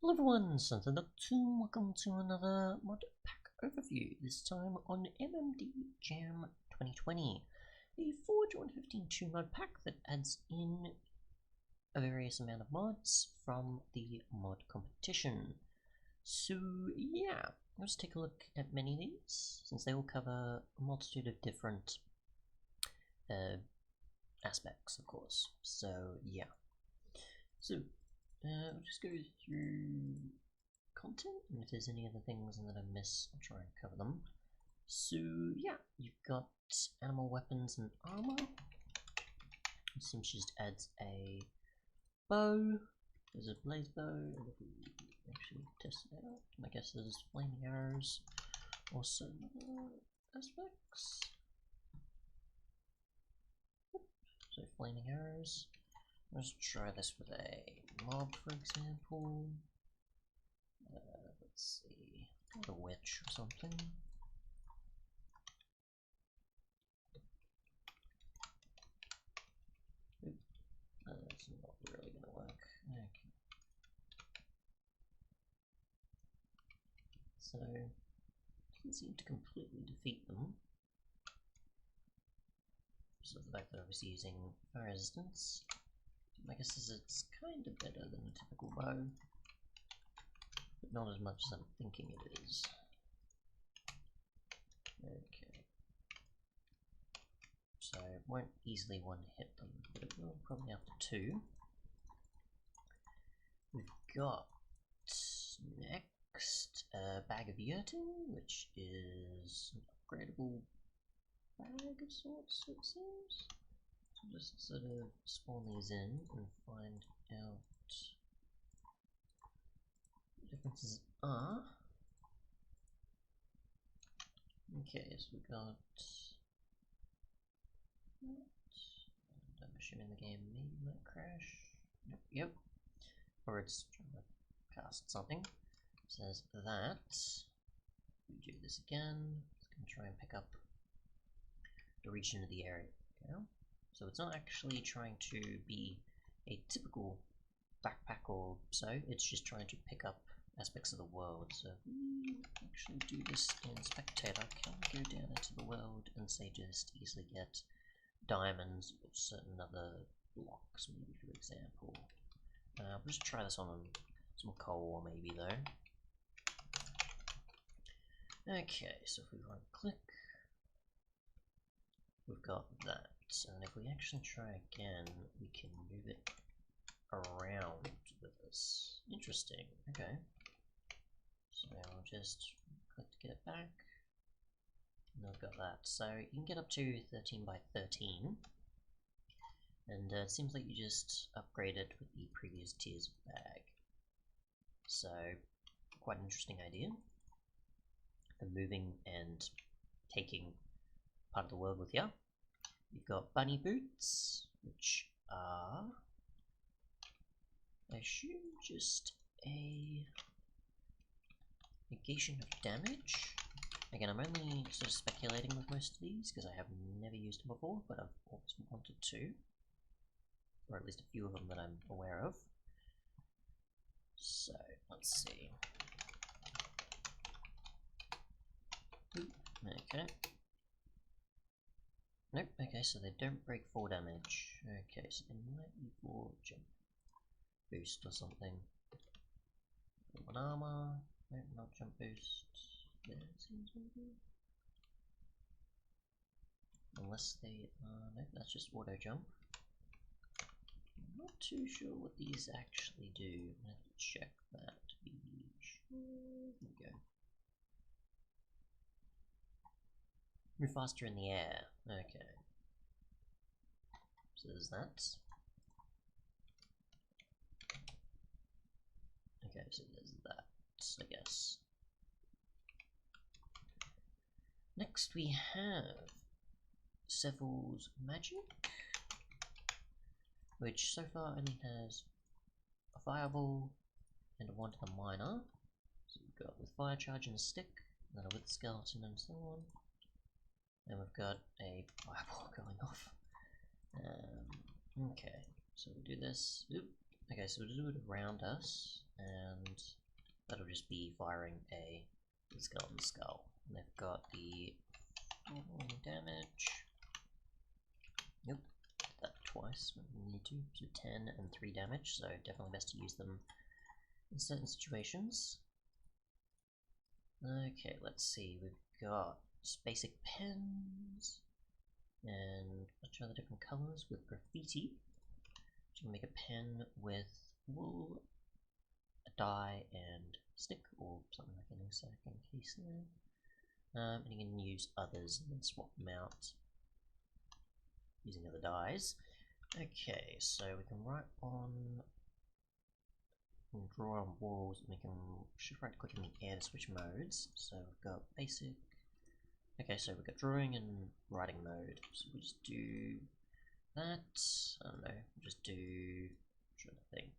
Hello everyone, Untitled, welcome to another Modpack overview, this time on MMDJam 2020, a Forge 115.2 Modpack that adds in a various amount of mods from the mod competition. So yeah, let's take a look at many of these, since they all cover a multitude of different aspects, of course. So yeah. So we'll just go through content, and if there's any other things that I miss, I'll try and cover them. So yeah, you've got animal weapons and armor. It seems she just adds a bow. There's a blaze bow, and if we actually test it out, I guess there's flaming arrows, also other aspects. So flaming arrows. Let's try this with a mob, for example. Let's see, a witch or something. Oop, that's not really gonna work. Okay. So, doesn't seem to completely defeat them. So the fact that I was using fire resistance, I guess it's kind of better than a typical bow, but not as much as I'm thinking it is. Okay. So it won't easily one-hit them, but it will probably after two. We've got next a bag of yurting, which is an upgradable bag of sorts, it seems. So just sort of spawn these in and find out what differences are. Okay, so we've got that. I'm assuming the game maybe might crash. Yep. Or it's trying to cast something. It says that. We do this again. It's going to try and pick up the region of the area. Okay. So it's not actually trying to be a typical backpack or so, it's just trying to pick up aspects of the world. So if we actually do this in Spectator, can we go down into the world and say just easily get diamonds or certain other blocks, maybe, for example. We'll just try this on some coal maybe though. Okay, so if we right click, we've got that. And if we actually try again, we can move it around with this. Interesting, okay. So I'll just click to get it back. And I've got that. So you can get up to 13 by 13. And it seems like you just upgrade it with the previous tiers of bag. So, quite an interesting idea for moving and taking part of the world with you. You've got bunny boots, which are, I assume, just a negation of damage. Again, I'm only sort of speculating with most of these because I have never used them before, but I've always wanted to. Or at least a few of them that I'm aware of. So, let's see. Okay. Nope, okay, so they don't break 4 damage. Okay, so they might be 4 jump boost or something. 1 armor. Nope, not jump boost. There it seems maybe. Unless they nope, that's just auto jump. I'm not too sure what these actually do. I'm gonna have to check that to be sure. There we go. Move faster in the air. Okay. So there's that. Okay, so there's that, I guess. Next we have Sevel's Magic, which so far only has a fireball and a 1 to the miner. So we've got with fire charge and a stick, and then a with skeleton and so on. And we've got a fireball going off. Okay, so we'll do this. Oop. Okay, so we'll do it around us, and that'll just be firing a skeleton skull. And they've got the damage. Yep, did that twice when we need to. So 10 and 3 damage, so definitely best to use them in certain situations. Okay, let's see, we've got basic pens and a bunch of other different colours with graffiti. So you can make a pen with wool, a dye, and stick, or something like an insect case there. And you can use others and then swap them out using other dyes. Okay, so we can write on and draw on walls, and we can shift right click in the air to switch modes. So we've got basic. Okay, so we've got drawing and writing mode. So we'll just do that. I don't know, we'll just do, I'm trying to think.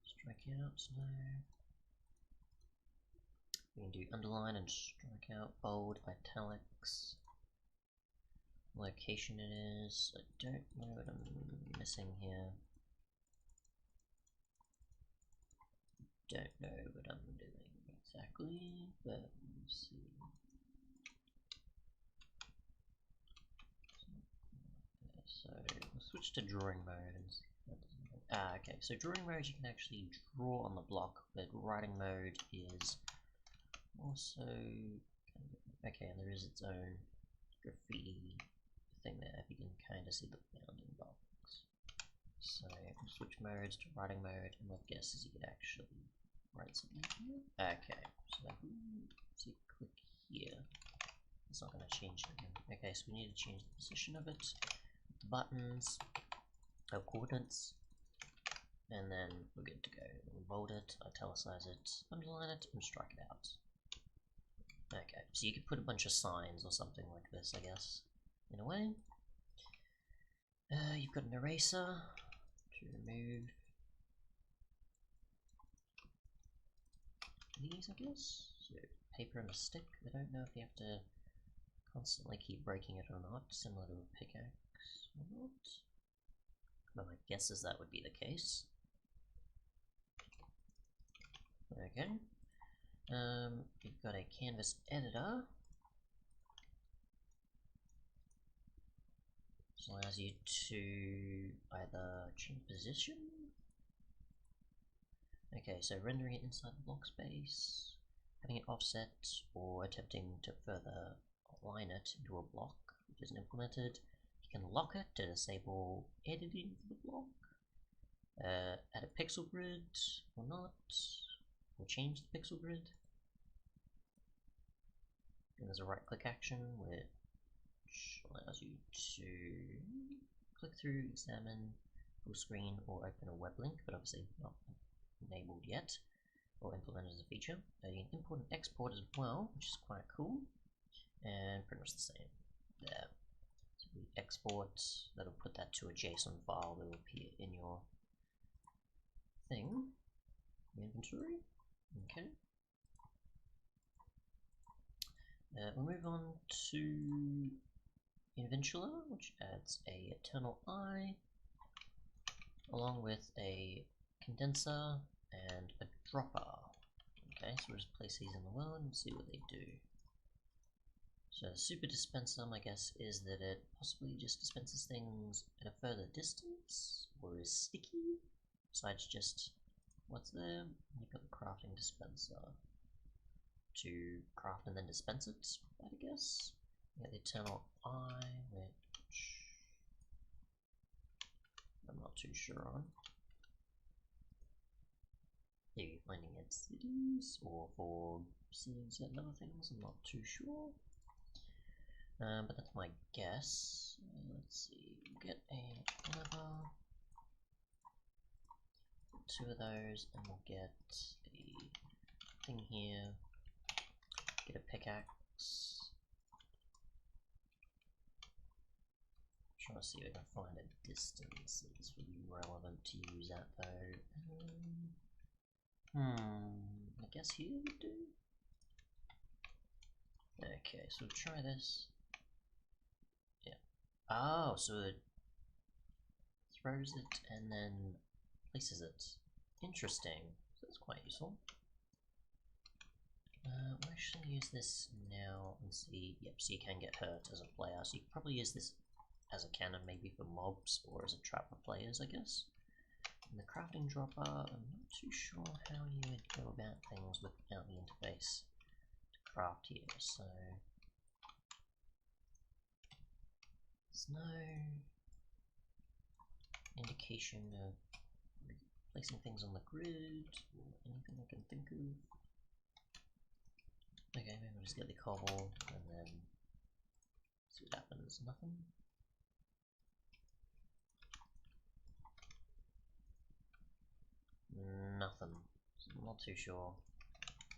Strike out, no. We can do underline and strike out, bold, italics. Location it is. I don't know what I'm missing here. Don't know what I'm doing exactly, but let's see. So we'll switch to drawing mode. Okay, so drawing mode you can actually draw on the block, but writing mode is also okay, and there is its own graffiti thing there, if you can kind of see the bounding box. So we'll switch modes to writing mode, and my guess is you could actually write something here. Okay, so see, click here. It's not going to change anything. Okay, so we need to change the position of it. Buttons, our coordinates, and then we're good to go. We'll bold it, italicize it, underline it, and strike it out. Okay, so you could put a bunch of signs or something like this, I guess, in a way. You've got an eraser to remove these, I guess. So paper and a stick. I don't know if you have to constantly keep breaking it or not, similar to a pickaxe or not. But my guess is that would be the case. Okay. You've got a canvas editor. This allows you to either change position. Okay, so rendering it inside the block space, having it offset, or attempting to further align it into a block which isn't implemented. You can lock it to disable editing for the block, add a pixel grid or not, or change the pixel grid. And there's a right click action which allows you to click through, examine, full screen, or open a web link, but obviously not enabled yet or implemented as a feature. You can import and export as well, which is quite cool, and pretty much the same there. So we export, that'll put that to a JSON file that will appear in your thing, inventory. Okay. We'll move on to Inventula, which adds a eternal eye along with a condenser and a dropper. Okay, so we'll just place these in the world and see what they do. So the super dispenser, my guess is that it possibly just dispenses things at a further distance, or is sticky, besides just what's there. You've got the crafting dispenser to craft and then dispense it, I guess. You got the eternal eye, which I'm not too sure on. Maybe finding at cities, or for seeing certain other things, I'm not too sure. But that's my guess. Let's see, we'll get a lever, 2 of those, and we'll get a thing here, get a pickaxe. Trying to see if I can find a distance this would be relevant to use that though. I guess here would do. Okay, so we'll try this. Yeah. Oh, so it throws it and then places it. Interesting. So that's quite useful. We'll actually use this now and see. Yep, so you can get hurt as a player. So you could probably use this as a cannon maybe for mobs or as a trap for players, I guess. And the crafting dropper, I'm not too sure how you would go about things without the interface to craft here. So there's no indication of placing things on the grid or anything I can think of. Okay, maybe we'll just get the cobble and then see what happens. Nothing. Nothing. So I'm not too sure.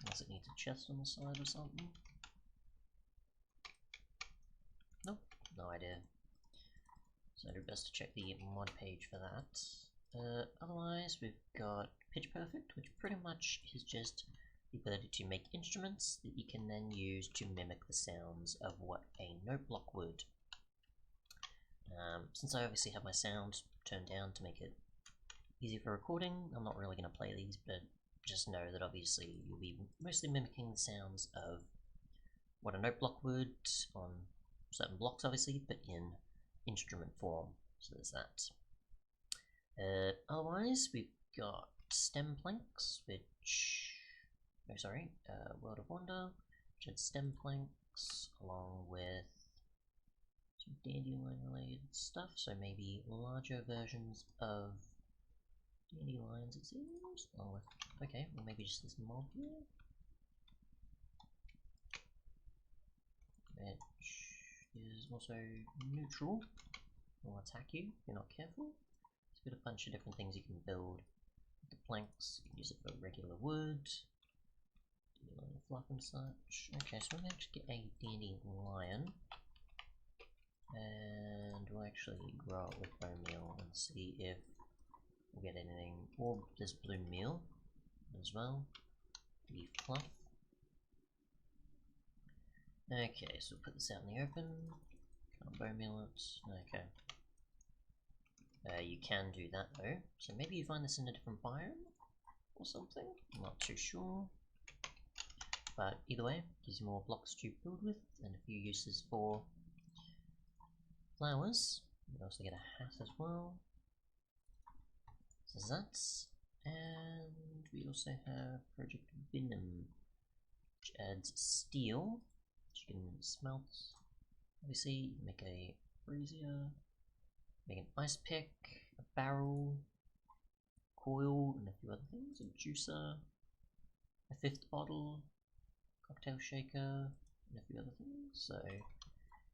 Unless it needs a chest on the side or something. Nope, no idea. So do best to check the mod page for that. Otherwise, we've got Pitch Perfect, which pretty much is just the ability to make instruments that you can then use to mimic the sounds of what a note block would. Since I obviously have my sound turned down to make it easy for recording, I'm not really going to play these, but just know that obviously you'll be mostly mimicking the sounds of what a note block would on certain blocks obviously, but in instrument form, so there's that. Otherwise, we've got stem planks, which, World of Wonder, which had stem planks along with some dandelion related stuff, so maybe larger versions of dandelions it seems, along with, okay, well maybe just this mob here, which is also neutral, will attack you if you're not careful. There's got a bunch of different things you can build with the planks. You can use it for regular wood, fluff and such. Okay, so we're going to get a dandelion, and we'll actually grow it with bone meal and see if we'll get anything. Or this blue meal as well. Leaf fluff. Okay, so we'll put this out in the open. Can't bone meal it. Okay. You can do that though. So maybe you find this in a different biome or something. I'm not too sure. But either way, gives you more blocks to build with and a few uses for flowers. You can also get a hat as well. So that's, and we also have Project Venom, which adds steel, which you can smelt. Obviously, make a brazier, make an ice pick, a barrel, coil, and a few other things, a juicer, a fifth bottle, cocktail shaker, and a few other things. So,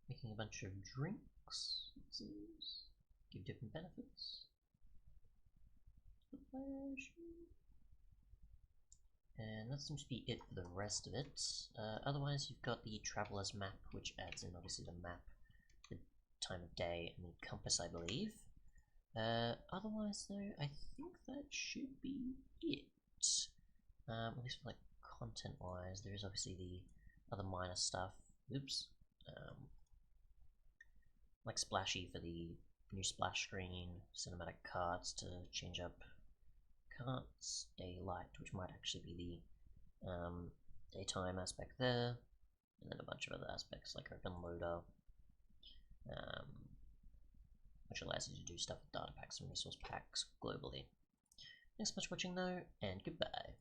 making a bunch of drinks, it seems, give different benefits. And that seems to be it for the rest of it. Otherwise, you've got the Traveler's Map, which adds in obviously the map, the time of day, and the compass, I believe. Otherwise, though, I think that should be it. At least for like content-wise, there is obviously the other minor stuff. Oops. Like Splashy for the new splash screen, cinematic cards to change up cards, daylight, which might actually be the daytime aspect there, and then a bunch of other aspects like Open Loader, which allows you to do stuff with data packs and resource packs globally. Thanks so much for watching though, and goodbye.